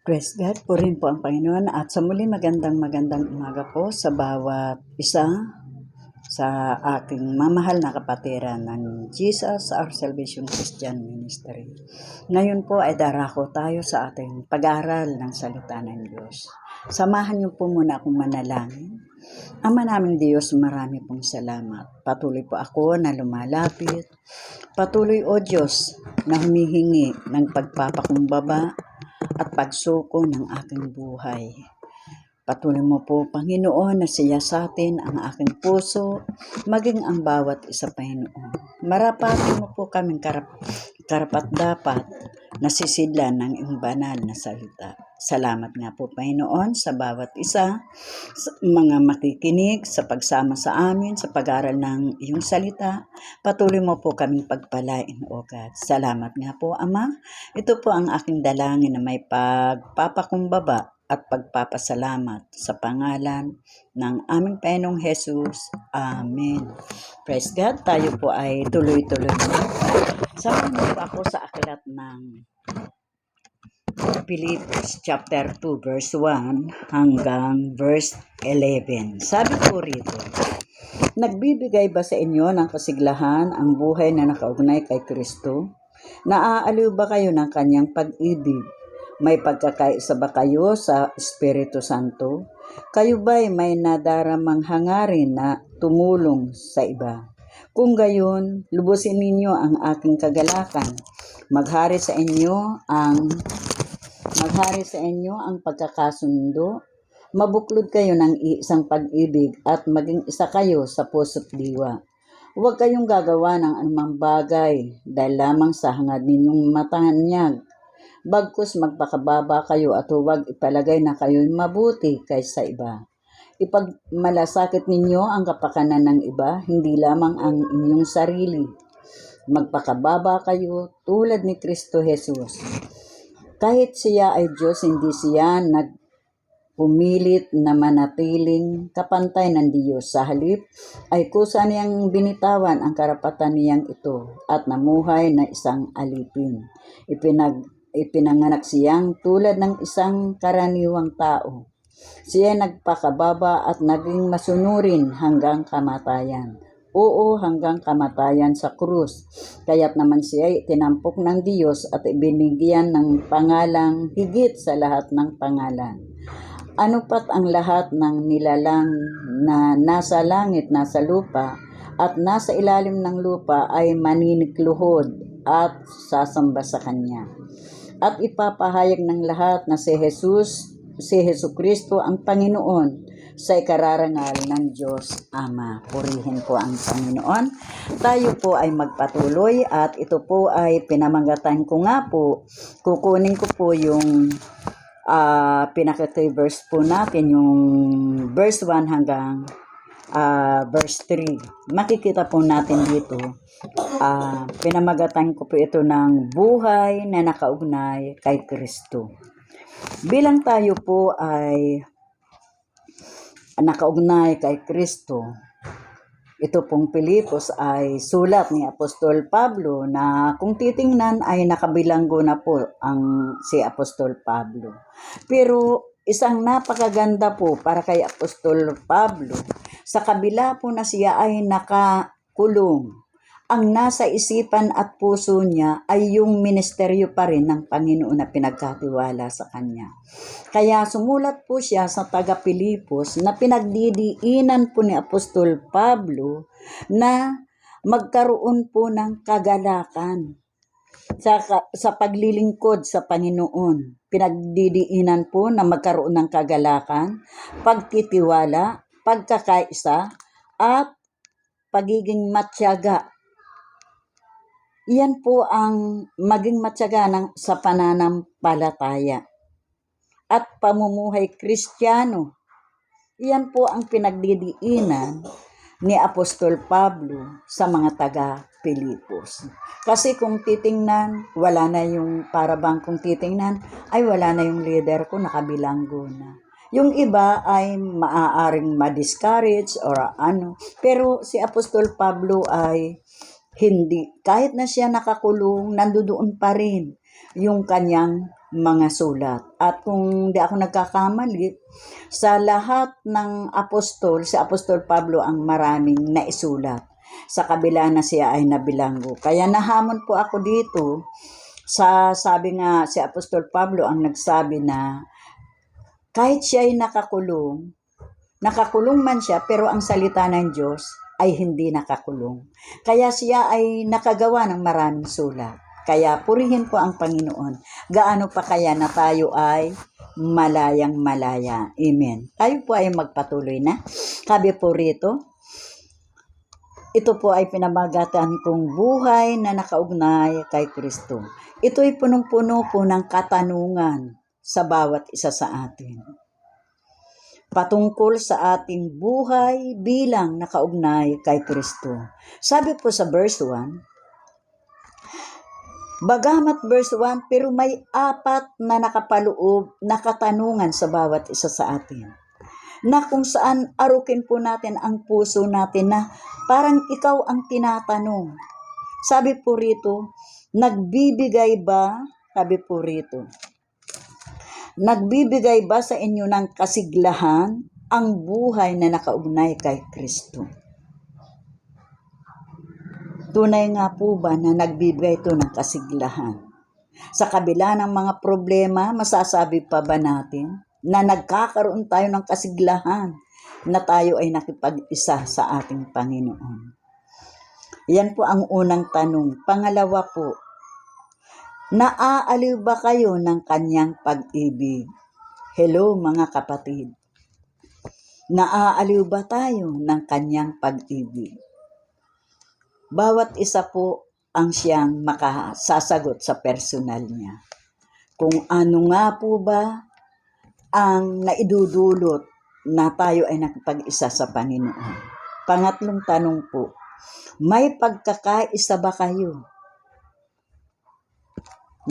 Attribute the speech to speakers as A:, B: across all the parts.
A: Praise God, purihin po ang Panginoon at sa muli magandang umaga po sa bawat isa sa aking mamahal na kapatiran ng Jesus Our Salvation Christian Ministry. Ngayon po ay darako tayo sa ating pag-aaral ng salita ng Diyos. Samahan niyo po muna akong manalangin. Ama naming Diyos, marami pong salamat. Patuloy po ako na lumalapit. Patuloy o Diyos na humihingi ng pagpapakumbaba at pagsuko ng aking buhay. Patuloy mo po, Panginoon, na siya sa atin ang aking puso, maging ang bawat isa, Panginoon. Marapatin mo po kaming karapat-dapat na sisidlan ng iyong banal na salita. Salamat nga po, Panginoon, sa bawat isa, sa mga makikinig, sa pagsama sa amin, sa pag-aral ng iyong salita. Patuloy mo po kaming pagpalain, O God. Salamat nga po, Ama. Ito po ang aking dalangin na may pagpapakumbaba at pagpapasalamat sa pangalan ng aming Panginoong Jesus. Amen. Praise God. Tayo po ay tuloy-tuloy na. Samahan mo po ako sa aklat ng Philippians chapter 2 verse 1 hanggang verse 11. Sabi po rito, nagbibigay ba sa inyo ng kasiglahan ang buhay na nakaugnay kay Kristo? Naaaliw ba kayo ng kanyang pag-ibig? May pagkakaisa ba kayo sa Espiritu Santo? Kayo ba'y may nadaramang hangarin na tumulong sa iba? Kung gayon, lubusin ninyo ang aking kagalakan. Maghari sa inyo ang pagkakasundo. Mabuklod kayo ng isang pag-ibig at maging isa kayo sa puso't diwa. Huwag kayong gagawa ng anumang bagay dahil lamang sa hangad ninyong matanyag. Bagkus magpakababa kayo at huwag ipalagay na kayo'y mabuti kaysa iba. Ipagmalasakit ninyo ang kapakanan ng iba, hindi lamang ang inyong sarili. Magpakababa kayo tulad ni Kristo Jesus. Kahit siya ay Diyos, hindi siya nagpumilit na manatiling kapantay ng Diyos. Sa halip ay kusa niyang binitawan ang karapatan niyang ito at namuhay na isang alipin. Ipinanganak siyang tulad ng isang karaniwang tao. Siya nagpakababa at naging masunurin hanggang kamatayan. Oo, hanggang kamatayan sa krus. Kaya't naman siya tinampok ng Diyos at ibinigyan ng pangalang higit sa lahat ng pangalan. Ano pat ang lahat ng nilalang na nasa langit, nasa lupa, at nasa ilalim ng lupa ay maninikluhod at sasamba sa Kanya. At ipapahayag ng lahat na si Jesucristo ang Panginoon sa ikararangal ng Diyos Ama. Purihin po ang Panginoon. Tayo po ay magpatuloy at ito po ay pinamagatan ko nga po. Kukunin ko po yung pinaka-3 verse po natin, yung verse 1 hanggang verse 3. Makikita po natin dito, pinamagatan ko po ito ng buhay na nakaugnay kay Kristo. Bilang tayo po ay nakaugnay kay Kristo, ito pong Pilipos ay sulat ni Apostol Pablo na kung titingnan ay nakabilanggo na po ang si Apostol Pablo. Pero isang napakaganda po para kay Apostol Pablo, sa kabila po na siya ay nakakulong, ang nasa isipan at puso niya ay yung ministeryo pa rin ng Panginoon na pinagkatiwala sa kanya. Kaya sumulat po siya sa taga-Pilipos na pinagdidiinan po ni Apostol Pablo na magkaroon po ng kagalakan sa paglilingkod sa Panginoon. Pinagdidiinan po na magkaroon ng kagalakan, pagtitiwala, pagkakaisa, at pagiging matyaga. Iyan po ang maging matyaga sa pananampalataya at pamumuhay Kristiyano. Iyan po ang pinagdidiinan ni Apostol Pablo sa mga taga-Pilipos. Kasi kung titingnan, wala na yung parabang kung titingnan, ay wala na yung leader ko, nakabilanggo na. Yung iba ay maaaring ma-discourage or ano. Pero si Apostol Pablo ay hindi. Kahit na siya nakakulong, nandoon pa rin yung kanyang mga sulat. At kung di ako nagkakamali, sa lahat ng apostol, si Apostol Pablo ang maraming naisulat. Sa kabila na siya ay nabilanggo. Kaya nahamon po ako dito sabi nga si Apostol Pablo ang nagsabi na kahit siya ay nakakulong man siya, pero ang salita ng Diyos ay hindi nakakulong. Kaya siya ay nakagawa ng maraming sulat. Kaya purihin po ang Panginoon. Gaano pa kaya na tayo ay malayang malaya. Amen. Tayo po ay magpatuloy na. Sabi po rito, ito po ay pinamagatan kong buhay na nakaugnay kay Kristo. Ito ay punong-puno po ng katanungan sa bawat isa sa atin. Patungkol sa ating buhay bilang nakaugnay kay Kristo. Sabi po sa verse 1, bagamat verse 1, pero may 4 na nakapaloob na katanungan sa bawat isa sa atin. Na kung saan arukin po natin ang puso natin na parang ikaw ang tinatanong. Sabi po rito, nagbibigay ba sa inyo ng kasiglahan ang buhay na nakaugnay kay Kristo? Tunay nga po ba na nagbibigay ito ng kasiglahan? Sa kabila ng mga problema, masasabi pa ba natin na nagkakaroon tayo ng kasiglahan na tayo ay nakipag-isa sa ating Panginoon? Yan po ang unang tanong. Pangalawa po, naaaliw ba kayo ng kanyang pag-ibig? Hello mga kapatid. Naaaliw ba tayo ng kanyang pag-ibig? Bawat isa po ang siyang makasasagot sa personal niya. Kung ano nga po ba ang naidudulot na tayo ay nakipag-isa sa Panginoon. Pangatlong tanong po, may pagkakaisa ba kayo?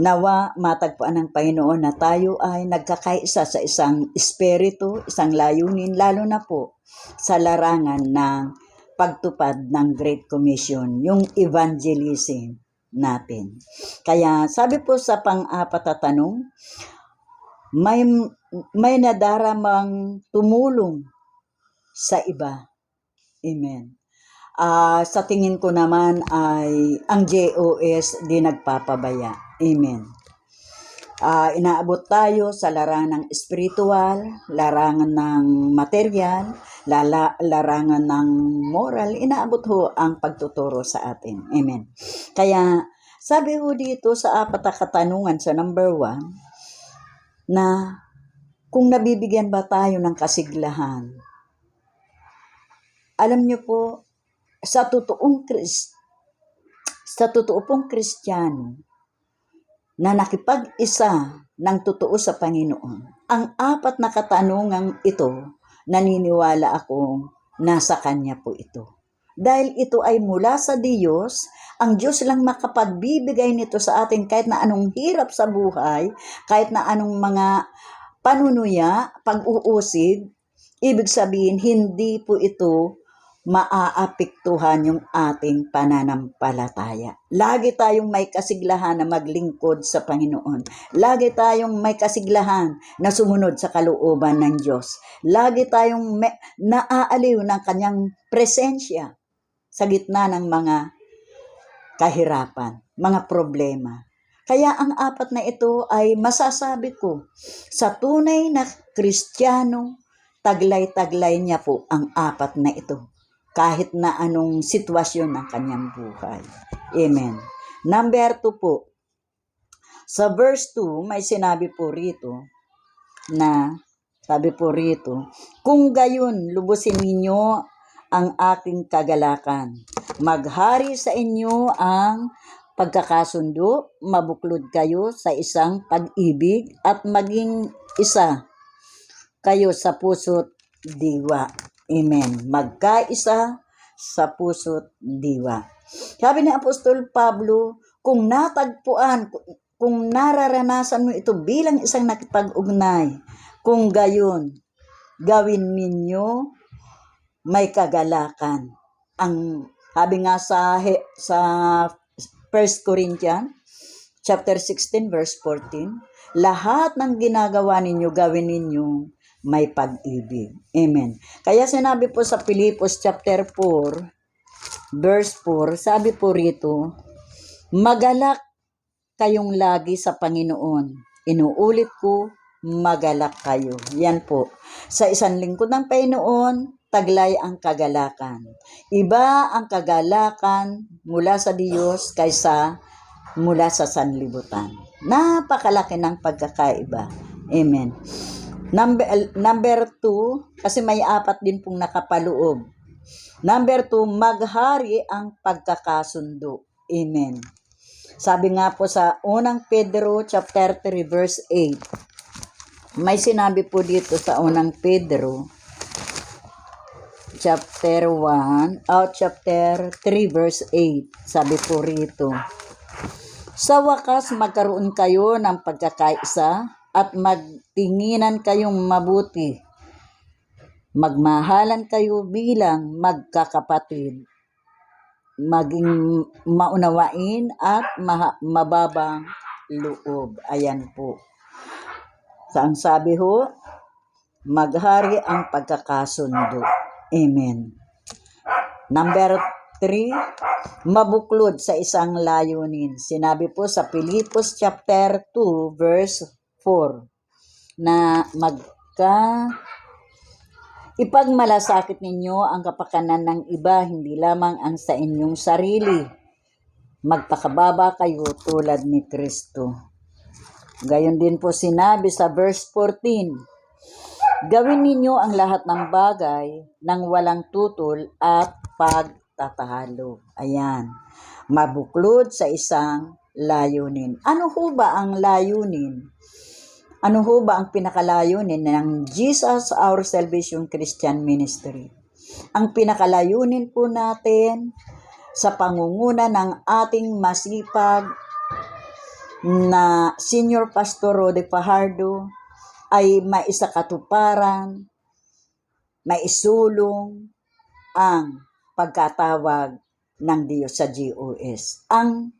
A: Nawa matagpuan ng Panginoon na tayo ay nagkakaisa sa isang espiritu, isang layunin, lalo na po sa larangan ng pagtupad ng Great Commission, yung evangelism natin. Kaya sabi po sa pang-apat na tanong, may nadaramang tumulong sa iba. Amen. Sa tingin ko naman ay ang JOS di nagpapabaya. Amen. Inaabot tayo sa larangan ng spiritual, larangan ng material, larangan ng moral. Inaabot ho ang pagtuturo sa atin. Amen. Kaya sabi ho dito sa 4 na katanungan sa number 1, na kung nabibigyan ba tayo ng kasiglahan. Alam niyo po, sa totoo pong Kristiyano na nakipag-isa ng totoo sa Panginoon, ang 4 na katanungang ito, naniniwala akong nasa Kanya po ito. Dahil ito ay mula sa Diyos, ang Diyos lang makapagbibigay nito sa atin kahit na anong hirap sa buhay, kahit na anong mga panunuya, pag-uusig, ibig sabihin hindi po ito maaapektuhan yung ating pananampalataya. Lagi tayong may kasiglahan na maglingkod sa Panginoon. Lagi tayong may kasiglahan na sumunod sa kalooban ng Diyos. Lagi tayong naaaliw ng kanyang presensya sa gitna ng mga kahirapan, mga problema. Kaya ang 4 na ito ay masasabi ko, sa tunay na Kristiyano, taglay-taglay niya po ang 4 na ito. Kahit na anong sitwasyon ng kanyang buhay. Amen. Number 2 po. Sa verse 2, may sinabi po rito na, sabi po rito, kung gayon lubusin ninyo ang aking kagalakan. Maghari sa inyo ang pagkakasundo, mabuklod kayo sa isang pag-ibig at maging isa kayo sa puso't diwa. Amen. Magkaisa sa puso't diwa. Sabi ni Apostol Pablo, kung natagpuan, kung nararanasan mo ito bilang isang nakipag-ugnay, kung gayon, gawin ninyo may kagalakan. Ang sabi nga sa 1 Corinthians chapter 16 verse 14, Lahat ng ginagawa ninyo, gawin ninyo may pag-ibig. Amen. Kaya sinabi po sa Pilipos chapter 4, verse 4, sabi po rito, magalak kayong lagi sa Panginoon. Inuulit ko, magalak kayo. Yan po. Sa isang lingkod ng Panginoon, taglay ang kagalakan. Iba ang kagalakan mula sa Diyos kaysa mula sa sanlibutan. Napakalaki ng pagkakaiba. Amen. Number 2, kasi may 4 din pong nakapaloob. Number 2, maghari ang pagkakasundo. Amen. Sabi nga po sa unang Pedro chapter 3 verse 8. May sinabi po dito sa unang Pedro chapter 3 verse 8. Sabi po rito, sa wakas magkaroon kayo ng pagkakaisa at magtinginan kayong mabuti. Magmahalan kayo bilang magkakapatid. Maging maunawain at mababang loob. Ayan po. Ang sabi ho, maghari ang pagkakasundo. Amen. Number 3, mabuklod sa isang layunin. Sinabi po sa Pilipos chapter 2 verse 4 na ipagmalasakit ninyo ang kapakanan ng iba, hindi lamang ang sa inyong sarili. Magpakababa kayo tulad ni Kristo. Gayon din po sinabi sa verse 14, gawin ninyo ang lahat ng bagay ng walang tutol at pagtatalo. Ayan. Mabuklod sa isang layunin. Ano ho ba ang layunin? Ano ho ba ang pinakalayunin ng Jesus Our Salvation Christian Ministry? Ang pinakalayunin po natin sa pangunguna ng ating masipag na Senior Pastor Rode Fajardo ay maisakatuparan, maisulong ang pagkatawag ng Diyos sa GOS. Ang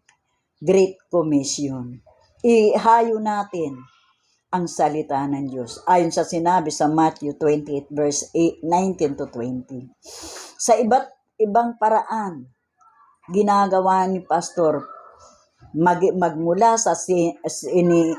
A: Great Commission. Ihayo natin ang salita ng Diyos. Ayon sa sinabi sa Matthew 28 verse 19 to 20. Sa iba't ibang paraan, ginagawa ni Pastor magmula sa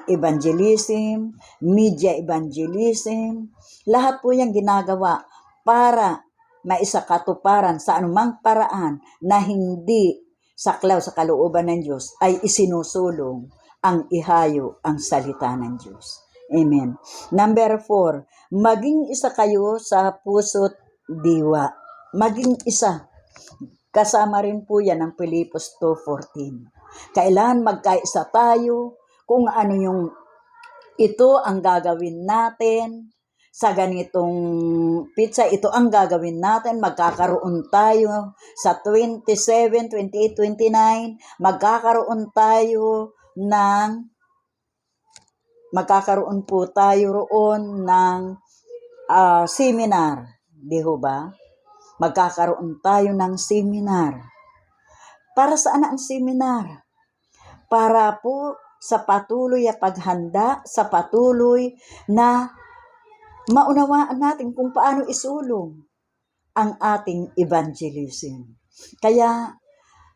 A: evangelism, media evangelism, lahat po yan ginagawa para maisakatuparan sa anumang paraan na hindi saklaw sa kalooban ng Diyos ay isinusulong ang ihayo ang salita ng Diyos. Amen. Number 4, maging isa kayo sa puso't diwa. Maging isa. Kasama rin po yan ang Pilipos 2:14. Kailan magkaisa tayo kung ano yung ito ang gagawin natin sa ganitong pizza, ito ang gagawin natin, magkakaroon tayo sa 27, 28, 29, magkakaroon po tayo roon ng seminar, di ho ba? Magkakaroon tayo ng seminar. Para saan ang seminar? Para po sa patuloy na paghanda, sa patuloy na maunawaan natin kung paano isulong ang ating evangelism. Kaya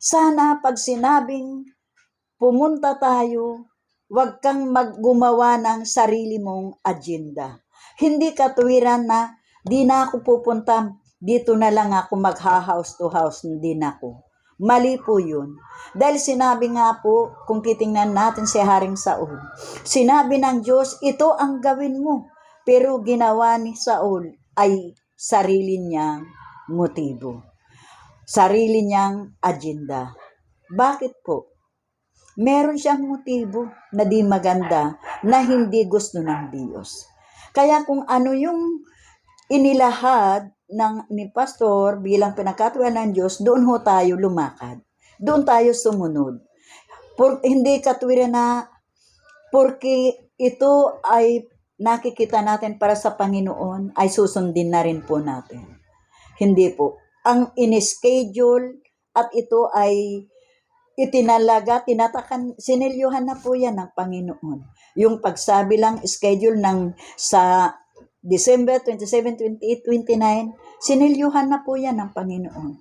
A: sana pag sinabing pumunta tayo, huwag kang maggumawa ng sarili mong agenda. Hindi katuwiran na di na ako pupunta, dito na lang ako magha-house to house, hindi na ako. Mali po yun. Dahil sinabi nga po, kung titingnan natin si Haring Saul, sinabi ng Diyos, ito ang gawin mo. Pero ginawa ni Saul ay sarili niyang motibo. Sarili niyang agenda. Bakit po? Meron siyang motibo na di maganda na hindi gusto ng Diyos. Kaya kung ano yung inilahad ni Pastor bilang pinagkatuwiran ng Diyos, doon ho tayo lumakad. Doon tayo sumunod. Hindi katuwiran na porque ito ay nakikita natin para sa Panginoon, ay susundin na rin po natin. Hindi po. Ang in-schedule at ito ay itinalaga, tinatakan, sinilyuhan na po yan ng Panginoon. Yung pagsabi lang, schedule ng sa December 27, 28, 29, sinilyuhan na po yan ng Panginoon.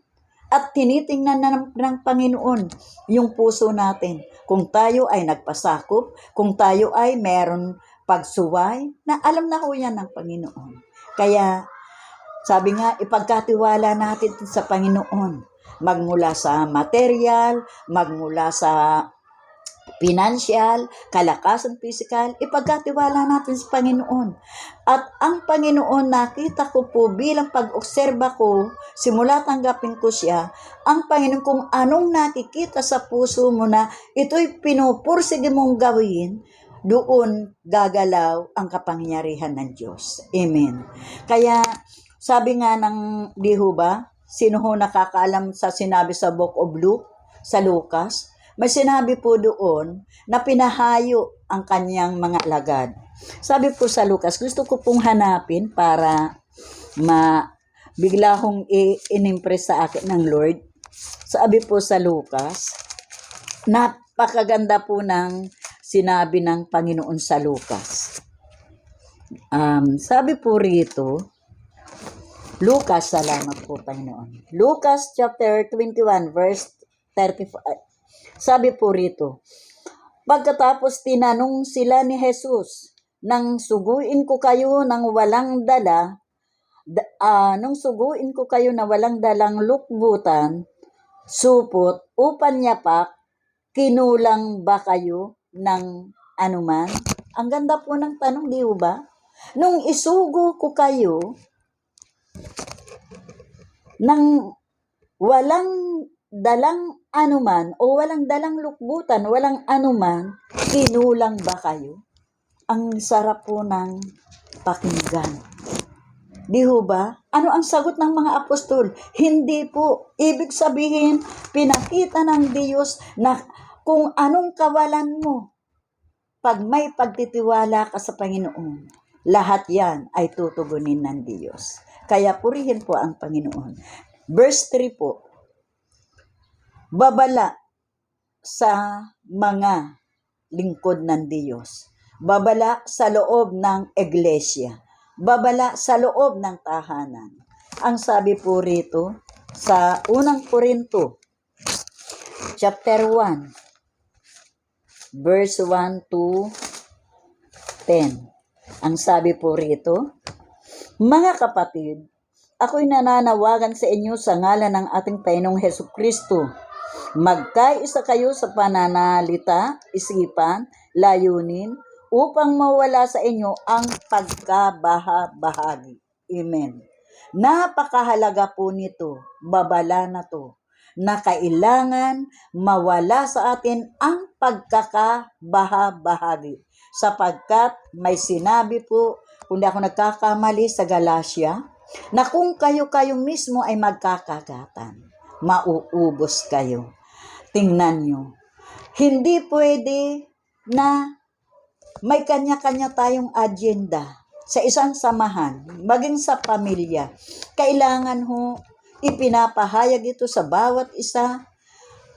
A: At tinitingnan na ng Panginoon yung puso natin. Kung tayo ay nagpasakop, kung tayo ay meron pagsuway, na alam na ho yan ng Panginoon. Kaya, sabi nga, ipagkatiwala natin sa Panginoon. Magmula sa material, magmula sa financial, kalakasan physical, ipagkatiwala natin sa Panginoon. At ang Panginoon, nakita ko po bilang pag-obserba ko, simula tanggapin ko siya, ang Panginoon kung anong nakikita sa puso mo na ito'y pinupursige mong gawin, doon gagalaw ang kapangyarihan ng Diyos. Amen. Kaya, sabi nga ng di ho ba, sino ho nakakaalam sa sinabi sa Book of Luke, sa Lucas, may sinabi po doon na pinahayo ang kanyang mga alagad. Sabi po sa Lucas, gusto ko pong hanapin para bigla hong inimpress sa akin ng Lord. Sabi po sa Lucas, napakaganda po ng sinabi ng Panginoon sa Lucas. Sabi po rito, Lucas, salamat po Panginoon. Lucas chapter 21 verse 35. Sabi po rito, pagkatapos tinanong sila ni Jesus, nang suguin ko kayo ng walang dala, nung suguin ko kayo na walang dalang lukbutan, supot, upan yapak, kinulang ba kayo ng anuman? Ang ganda po ng tanong, di ba? Nung isugo ko kayo ng walang dalang anuman o walang dalang lukbutan, walang anuman, kinulang ba kayo? Ang sarap po ng pakinggan. Di ho ba? Ano ang sagot ng mga apostol? Hindi po. Ibig sabihin, pinakita ng Diyos na kung anong kawalan mo, pag may pagtitiwala ka sa Panginoon, lahat yan ay tutugunin ng Diyos. Kaya purihin po ang Panginoon. Verse 3 po, babala sa mga lingkod ng Diyos. Babala sa loob ng iglesia. Babala sa loob ng tahanan. Ang sabi po rito sa unang Korinto, chapter 1, verse 1 to 10. Ang sabi po rito, mga kapatid, ako'y nananawagan sa inyo sa ngalan ng ating Panginoong Hesukristo. Magkaisa kayo sa pananalita, isipan, layunin, upang mawala sa inyo ang pagkabaha-bahagi. Amen. Napakahalaga po nito, babala na to, na kailangan mawala sa atin ang pagkakabaha-bahagi. Sapagkat may sinabi po, kung di ako nagkakamali sa Galatia, na kung kayo mismo ay magkakagatan, mauubos kayo. Tingnan nyo. Hindi pwede na may kanya-kanya tayong agenda sa isang samahan, maging sa pamilya. Kailangan ho, ipinapahayag ito sa bawat isa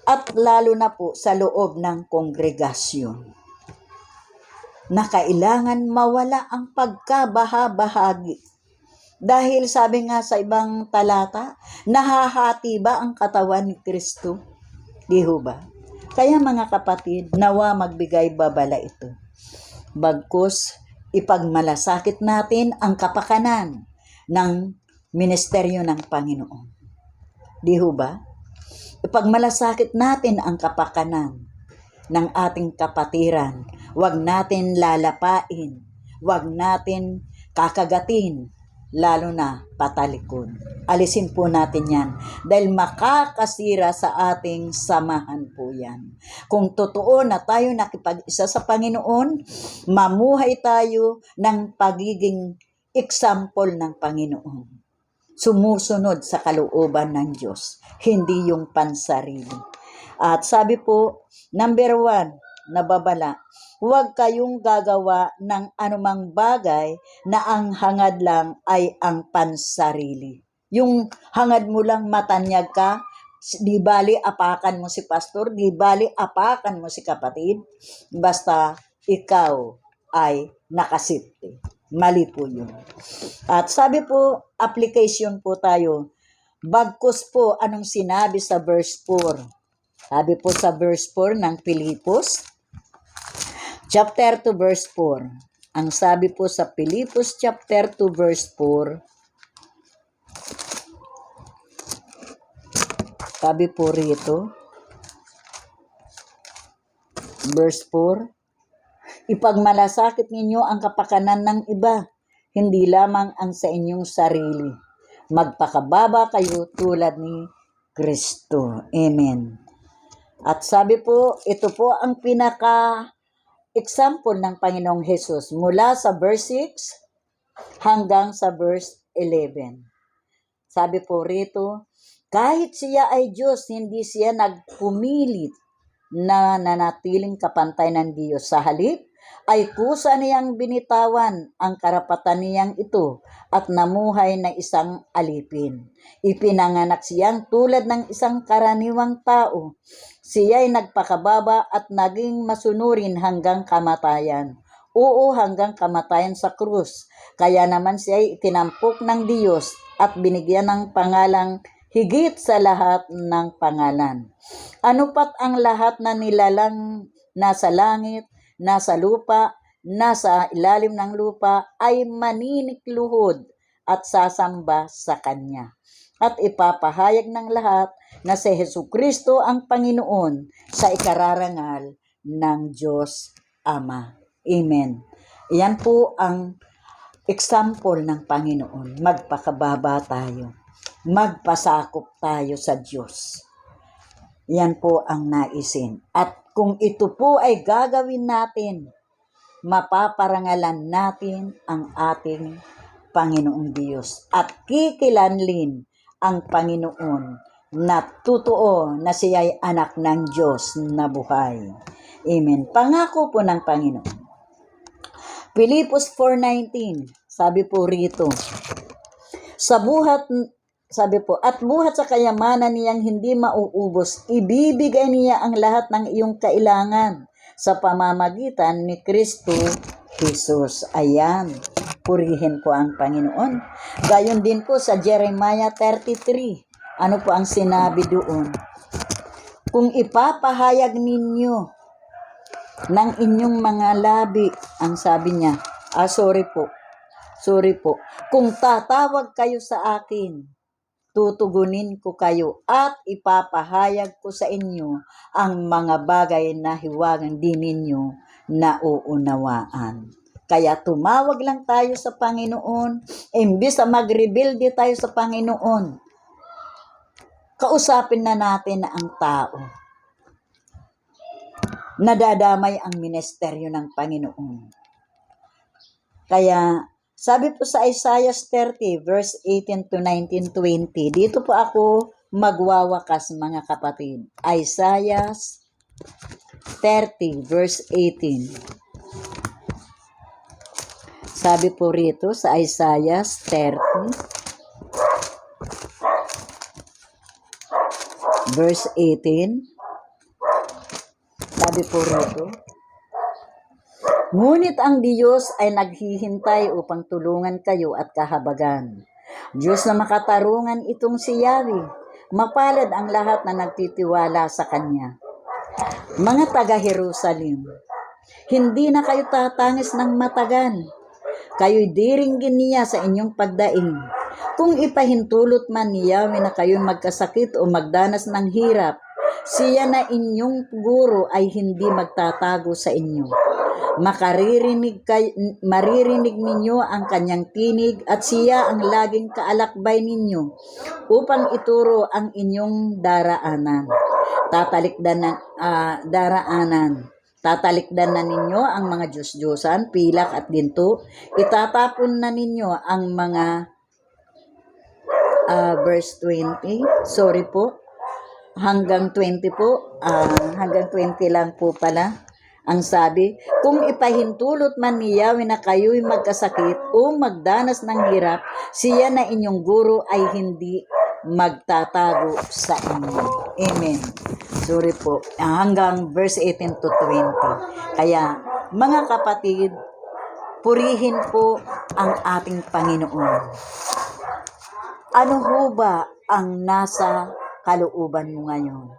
A: at lalo na po sa loob ng kongregasyon. Na kailangan mawala ang pagkabaha-bahagi. Dahil sabi nga sa ibang talata, nahahati ba ang katawan ni Kristo? Di ho ba? Kaya mga kapatid, nawa magbigay babala ito. Bagkus, ipagmalasakit natin ang kapakanan ng ministeryo ng Panginoon. Di ho ba? Ipagmalasakit natin ang kapakanan ng ating kapatiran. Huwag natin lalapain. Huwag natin kakagatin. Lalo na patalikod. Alisin po natin yan dahil makakasira sa ating samahan po yan. Kung totoo na tayo nakipag-isa sa Panginoon, mamuhay tayo ng pagiging example ng Panginoon. Sumusunod sa kalooban ng Diyos, hindi yung pansarili. At sabi po, number 1, nababala, huwag kayong gagawa ng anumang bagay na ang hangad lang ay ang pansarili. Yung hangad mo lang matanyag ka, di bali apakan mo si pastor, di bali apakan mo si kapatid, basta ikaw ay nakasipte. Mali po yun. At sabi po, application po tayo. Bagkus po, anong sinabi sa verse 4? Sabi po sa verse 4 ng Pilipos, chapter 2 verse 4. Ang sabi po sa Pilipos chapter 2 verse 4, sabi po rito, verse 4, ipagmalasakit ninyo ang kapakanan ng iba, hindi lamang ang sa inyong sarili. Magpakababa kayo tulad ni Kristo. Amen. At sabi po, ito po ang pinaka-example ng Panginoong Hesus mula sa verse 6 hanggang sa verse 11. Sabi po rito, kahit siya ay Diyos, hindi siya nagpumilit na nanatiling kapantay ng Diyos. Sa halip, ay kusa niyang binitawan ang karapatan niyang ito at namuhay na isang alipin. Ipinanganak siyang tulad ng isang karaniwang tao. Siya ay nagpakababa at naging masunurin hanggang kamatayan. Oo, hanggang kamatayan sa krus. Kaya naman siya ay itinampok ng Diyos at binigyan ng pangalang higit sa lahat ng pangalan. Ano pat ang lahat na nilalang nasa langit, nasa lupa, nasa ilalim ng lupa ay maninikluhod at sasamba sa Kanya. At ipapahayag ng lahat na si Jesucristo ang Panginoon sa ikararangal ng Diyos Ama. Amen. Yan po ang example ng Panginoon. Magpakababa tayo. Magpasakop tayo sa Diyos. Yan po ang naisin. At kung ito po ay gagawin natin, mapaparangalan natin ang ating Panginoong Diyos. At kikilanlin ang Panginoon na totoo na siya ay anak ng Diyos na buhay. Amen. Pangako po ng Panginoon. Pilipos 4:19, sabi po rito, sabi po, at buhat sa kayamanan niyang hindi mauubos, ibibigay niya ang lahat ng iyong kailangan sa pamamagitan ni Kristo Jesus. Ayan, purihin po ang Panginoon. Gayon din po sa Jeremiah 33. Ano po ang sinabi doon? Kung ipapahayag ninyo ng inyong mga labi, ang sabi niya, sorry po. Kung tatawag kayo sa akin, tutugunin ko kayo at ipapahayag ko sa inyo ang mga bagay na hiwagang di ninyo nauunawaan. Kaya tumawag lang tayo sa Panginoon, imbis na mag-rebelde tayo sa Panginoon, kausapin na natin ang tao. Nadadamay ang ministeryo ng Panginoon. Kaya sabi po sa Isaiah 30 verse 18 to 19, 20, dito po ako magwawakas mga kapatid. Isaiah 30 verse 18. Sabi po rito sa Isaiah 30 verse 18. Sabi po rito, ngunit ang Diyos ay naghihintay upang tulungan kayo at kahabagan. Diyos na makatarungan itong si Yahweh. Mapalad ang lahat na nagtitiwala sa Kanya. Mga taga-Jerusalem, hindi na kayo tatangis ng matagal. Kayo'y diringgin niya sa inyong pagdaing. Kung ipahintulot man ni Yahweh na kayo'y magkasakit o magdanas ng hirap, siya na inyong guro ay hindi magtatago sa inyo. Maririnig ninyo ang kanyang tinig at siya ang laging kaalakbay ninyo upang ituro ang inyong daraanan. Tatalikdan na ninyo ang mga Diyos-Diyosan, pilak at ginto. Itatapon na ninyo ang mga verse 20. Sorry po. Hanggang 20 po. Hanggang 20 lang po pala. Ang sabi, kung ipahintulot man ni Yahweh na kayo'y magkasakit o magdanas ng hirap, siya na inyong guro ay hindi magtatago sa inyo. Amen. Sorry po. Hanggang verse 18 to 20. Kaya, mga kapatid, Purihin po ang ating Panginoon. Ano ho ba ang nasa kalooban mo ngayon?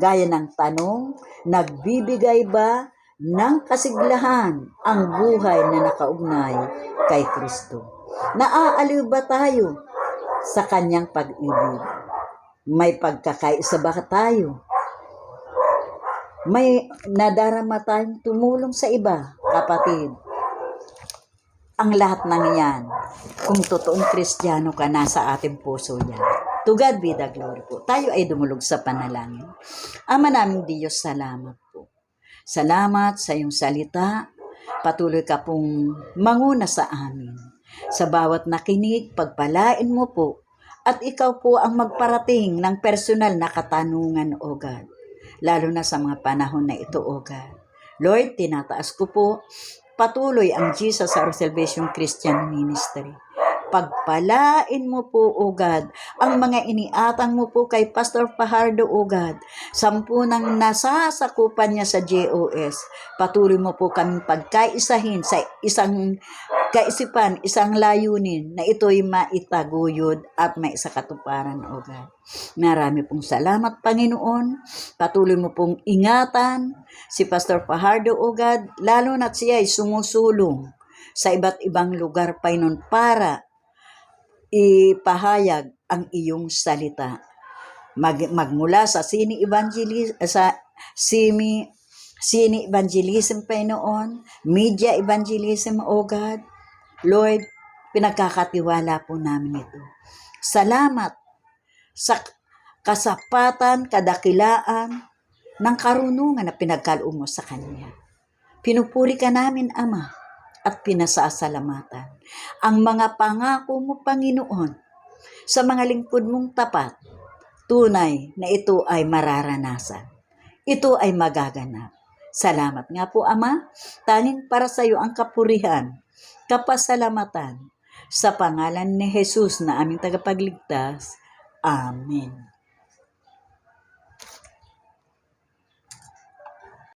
A: Gaya ng tanong, nagbibigay ba ng kasiglahan ang buhay na nakaugnay kay Kristo? Naaaliw ba tayo sa kanyang pag-ibig? May pagkakaisa ba tayo? May nadarama tayong tumulong sa iba, kapatid? Ang lahat ng yan, kung totoong Kristiyano ka, nasa ating puso yan. To God be the glory po. Tayo ay dumulog sa panalangin. Ama naming Diyos, salamat po. Salamat sa iyong salita. Patuloy ka pong manguna sa amin. Sa bawat nakinig, pagpalain mo po. At ikaw po ang magparating ng personal na katanungan, O God. Lalo na sa mga panahon na ito, O God. Lord, tinataas ko po patuloy ang Jesus Our Salvation Christian Ministry. Pagpalain mo po, O God, ang mga iniatang mo po kay Pastor Fajardo, O God. 10 nang nasasakupan niya sa JOS. Patuloy mo po kaming pagkaisahin sa isang kaisipan, isang layunin na ito'y maitaguyod at maisakatuparan, O God. Marami pong salamat, Panginoon. Patuloy mo pong ingatan si Pastor Fajardo, O God, lalo na't siya ay sumusulong sa iba't ibang lugar, Panginoon, para ipahayag ang iyong salita. Magmula sa sini evangelism, Panginoon, media evangelism, O God. Lord, pinagkakatiwala po namin ito. Salamat sa kasapatan, kadakilaan ng karunungan na pinagkaloob mo sa Kanya. Pinupuri ka namin, Ama, at pinasasalamatan ang mga pangako mo, Panginoon, sa mga lingkod mong tapat. Tunay na ito ay mararanasan. Ito ay magaganap. Salamat nga po, Ama. Tanging para sa iyo ang kapurihan, kapasalamatan. Sa pangalan ni Jesus na aming tagapagligtas. Amen.